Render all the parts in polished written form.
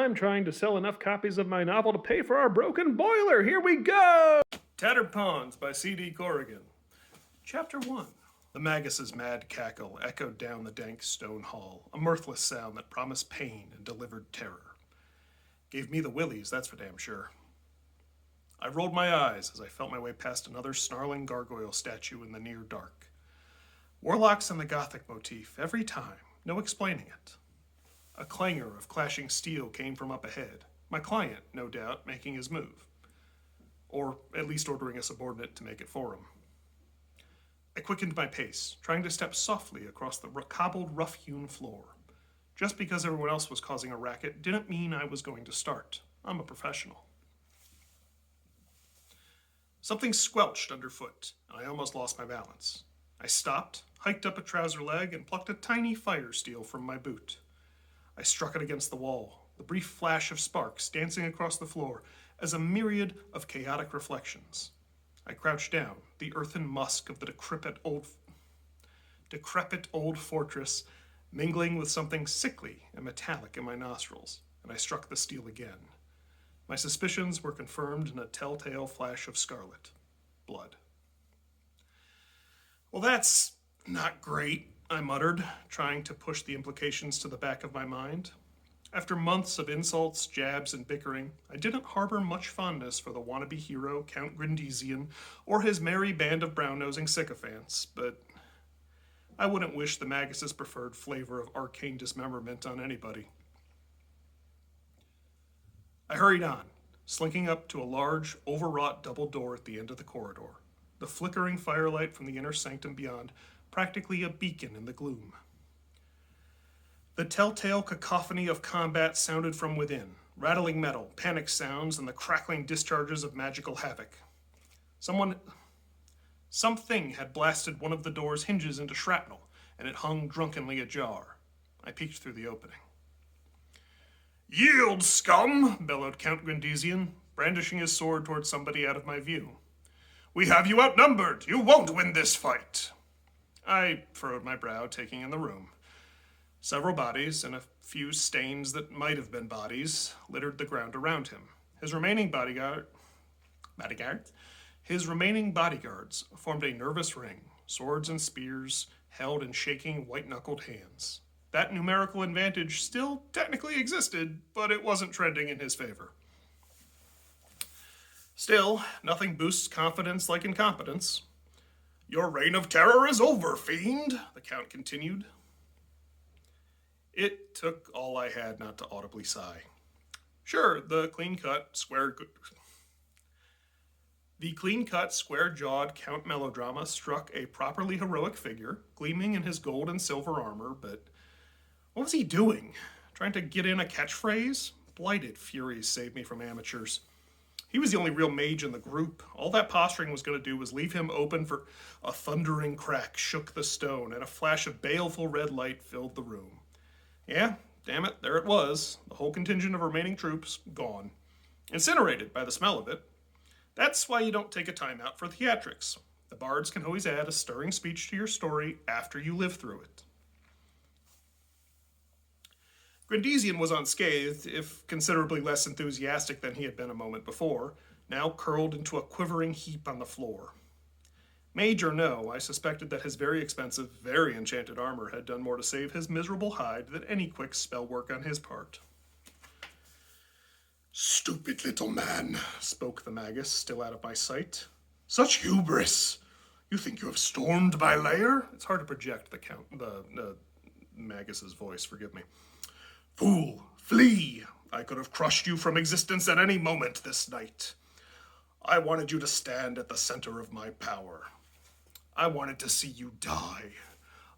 I'm trying to sell enough copies of my novel to pay for our broken boiler. Here we go! Tattered Pawns by C.D. Corrigan. Chapter 1. The Magus's mad cackle echoed down the dank stone hall, a mirthless sound that promised pain and delivered terror. Gave me the willies, that's for damn sure. I rolled my eyes as I felt my way past another snarling gargoyle statue in the near dark. Warlocks and the Gothic motif, every time, no explaining it. A clangor of clashing steel came from up ahead, my client, no doubt, making his move. Or at least ordering a subordinate to make it for him. I quickened my pace, trying to step softly across the cobbled, rough-hewn floor. Just because everyone else was causing a racket didn't mean I was going to start. I'm a professional. Something squelched underfoot, and I almost lost my balance. I stopped, hiked up a trouser leg, and plucked a tiny fire steel from my boot. I struck it against the wall, the brief flash of sparks dancing across the floor as a myriad of chaotic reflections. I crouched down, the earthen musk of the decrepit old fortress mingling with something sickly and metallic in my nostrils, and I struck the steel again. My suspicions were confirmed in a telltale flash of scarlet. Blood. Well, that's not great, I muttered, trying to push the implications to the back of my mind. After months of insults, jabs, and bickering, I didn't harbor much fondness for the wannabe hero, Count Grandisian, or his merry band of brown-nosing sycophants, but I wouldn't wish the Magus's preferred flavor of arcane dismemberment on anybody. I hurried on, slinking up to a large, overwrought double door at the end of the corridor, the flickering firelight from the inner sanctum beyond practically a beacon in the gloom. The telltale cacophony of combat sounded from within, rattling metal, panic sounds, and the crackling discharges of magical havoc. Something had blasted one of the door's hinges into shrapnel, and it hung drunkenly ajar. I peeked through the opening. "Yield, scum!" bellowed Count Grandisian, brandishing his sword toward somebody out of my view. "We have you outnumbered! You won't win this fight!" I furrowed my brow, taking in the room. Several bodies, and a few stains that might have been bodies, littered the ground around him. His remaining bodyguards formed a nervous ring, swords and spears held in shaking, white-knuckled hands. That numerical advantage still technically existed, but it wasn't trending in his favor. Still, nothing boosts confidence like incompetence. "Your reign of terror is over, fiend," the Count continued. It took all I had not to audibly sigh. Sure, the clean-cut, square-jawed Count Melodrama struck a properly heroic figure, gleaming in his gold and silver armor, but what was he doing? Trying to get in a catchphrase? Blighted furies saved me from amateurs. He was the only real mage in the group. All that posturing was going to do was leave him open for a thundering crack shook the stone, and a flash of baleful red light filled the room. Yeah, damn it, there it was. The whole contingent of remaining troops, gone. Incinerated by the smell of it. That's why you don't take a time out for theatrics. The bards can always add a stirring speech to your story after you live through it. Grandisian was unscathed, if considerably less enthusiastic than he had been a moment before, now curled into a quivering heap on the floor. Mage or no, I suspected that his very expensive, very enchanted armor had done more to save his miserable hide than any quick spell work on his part. "Stupid little man," spoke the Magus, still out of my sight. "Such hubris! You think you have stormed my lair?" It's hard to project the Magus's voice, forgive me. "Fool, flee! I could have crushed you from existence at any moment this night. I wanted you to stand at the center of my power. I wanted to see you die.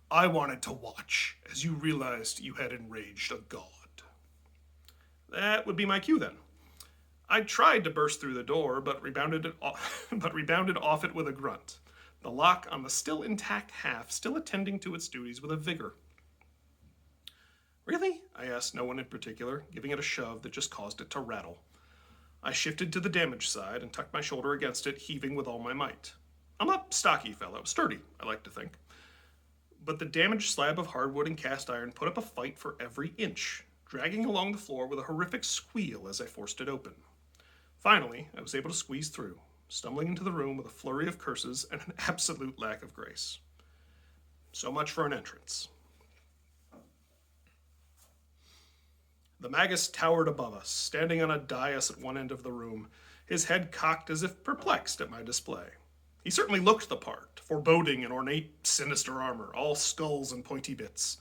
I wanted to watch as you realized you had enraged a god." That would be my cue then. I tried to burst through the door, but rebounded off it with a grunt, the lock on the still intact half still attending to its duties with a vigor. "Really?" I asked no one in particular, giving it a shove that just caused it to rattle. I shifted to the damaged side and tucked my shoulder against it, heaving with all my might. I'm a stocky fellow, sturdy, I like to think. But the damaged slab of hardwood and cast iron put up a fight for every inch. dragging along the floor with a horrific squeal as I forced it open. Finally, I was able to squeeze through, stumbling into the room with a flurry of curses and an absolute lack of grace. So much for an entrance. The Magus towered above us, standing on a dais at one end of the room, his head cocked as if perplexed at my display. He certainly looked the part, foreboding in ornate, sinister armor, all skulls and pointy bits.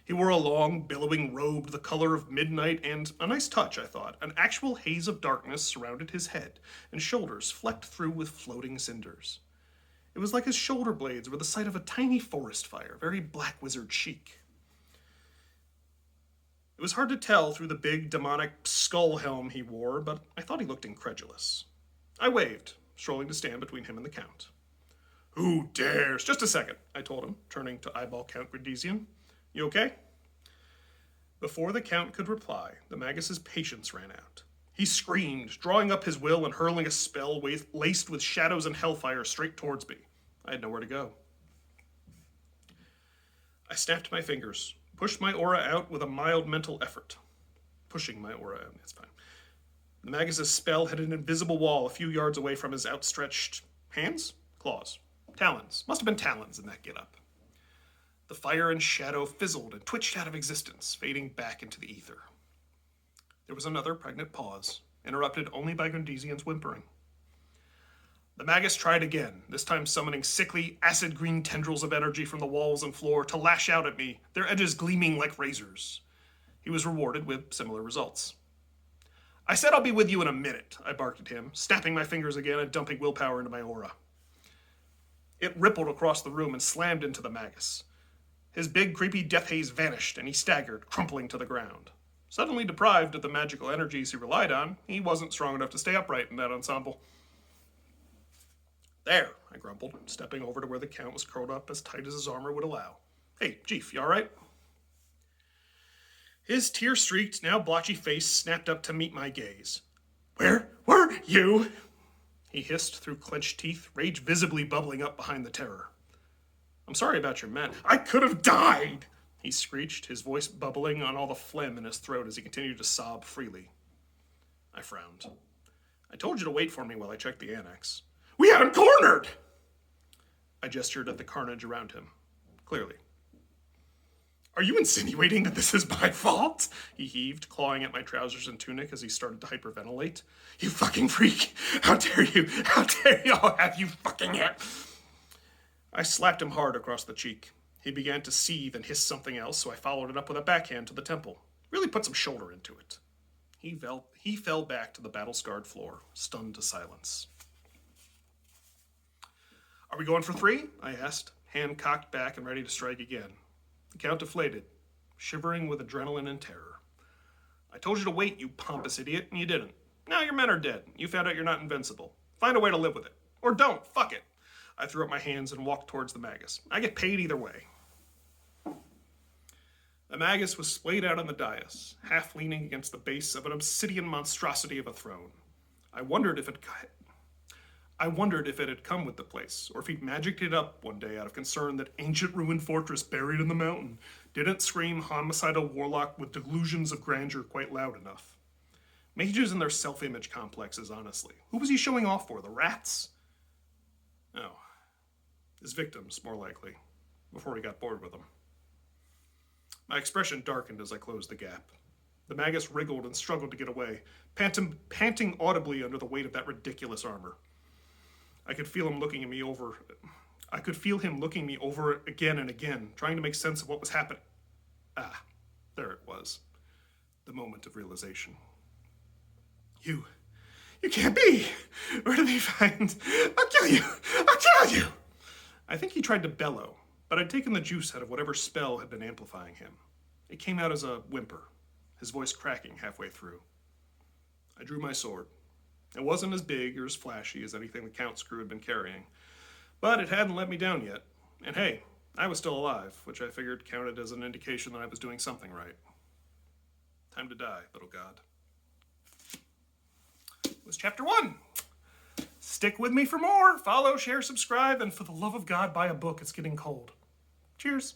He wore a long, billowing robe the color of midnight, and, a nice touch, I thought, an actual haze of darkness surrounded his head, and shoulders flecked through with floating cinders. It was like his shoulder blades were the site of a tiny forest fire, very black wizard chic. It was hard to tell through the big, demonic skull helm he wore, but I thought he looked incredulous. I waved, strolling to stand between him and the Count. "Who dares?" "Just a second," I told him, turning to eyeball Count Gradesian. "You okay?" Before the Count could reply, the Magus's patience ran out. He screamed, drawing up his will and hurling a spell laced with shadows and hellfire straight towards me. I had nowhere to go. I snapped my fingers, pushed my aura out with a mild mental effort. Pushing my aura out, it's fine. The Magus's spell had an invisible wall a few yards away from his outstretched hands? Claws. Talons. Must have been talons in that get-up. The fire and shadow fizzled and twitched out of existence, fading back into the ether. There was another pregnant pause, interrupted only by Gradesian's whimpering. The Magus tried again, this time summoning sickly, acid-green tendrils of energy from the walls and floor to lash out at me, their edges gleaming like razors. He was rewarded with similar results. "I said I'll be with you in a minute," I barked at him, snapping my fingers again and dumping willpower into my aura. It rippled across the room and slammed into the Magus. His big, creepy death haze vanished, and he staggered, crumpling to the ground. Suddenly deprived of the magical energies he relied on, he wasn't strong enough to stay upright in that ensemble. "There," I grumbled, stepping over to where the Count was curled up as tight as his armor would allow. "Hey, Chief, you all right?" His tear-streaked, now blotchy face snapped up to meet my gaze. "Where were you?" he hissed through clenched teeth, rage visibly bubbling up behind the terror. "I'm sorry about your men." "I could have died," he screeched, his voice bubbling on all the phlegm in his throat as he continued to sob freely. I frowned. "I told you to wait for me while I checked the annex." "We had him cornered!" I gestured at the carnage around him. Clearly. "Are you insinuating that this is my fault?" he heaved, clawing at my trousers and tunic as he started to hyperventilate. "You fucking freak! How dare you! How dare you! I'll have you fucking it!" I slapped him hard across the cheek. He began to seethe and hiss something else, so I followed it up with a backhand to the temple. Really put some shoulder into it. He fell back to the battle-scarred floor, stunned to silence. "Are we going for 3? I asked, hand cocked back and ready to strike again. The Count deflated, shivering with adrenaline and terror. "I told you to wait, you pompous idiot, and you didn't. Now your men are dead. You found out you're not invincible. Find a way to live with it. Or don't. Fuck it." I threw up my hands and walked towards the Magus. "I get paid either way." The Magus was splayed out on the dais, half leaning against the base of an obsidian monstrosity of a throne. I wondered if it had come with the place, or if he'd magicked it up one day out of concern that ancient ruined fortress buried in the mountain didn't scream homicidal warlock with delusions of grandeur quite loud enough. Mages and their self-image complexes, honestly. Who was he showing off for? The rats? No. His victims, more likely, before he got bored with them. My expression darkened as I closed the gap. The Magus wriggled and struggled to get away, panting audibly under the weight of that ridiculous armor. I could feel him looking me over again and again, trying to make sense of what was happening. Ah, there it was. The moment of realization. You can't be! Where do they find? I'll kill you! I'll kill you! I think he tried to bellow, but I'd taken the juice out of whatever spell had been amplifying him. It came out as a whimper, his voice cracking halfway through. I drew my sword. It wasn't as big or as flashy as anything the Count's crew had been carrying, but it hadn't let me down yet. And hey, I was still alive, which I figured counted as an indication that I was doing something right. Time to die, little god. It was chapter 1. Stick with me for more. Follow, share, subscribe, and for the love of God, buy a book. It's getting cold. Cheers.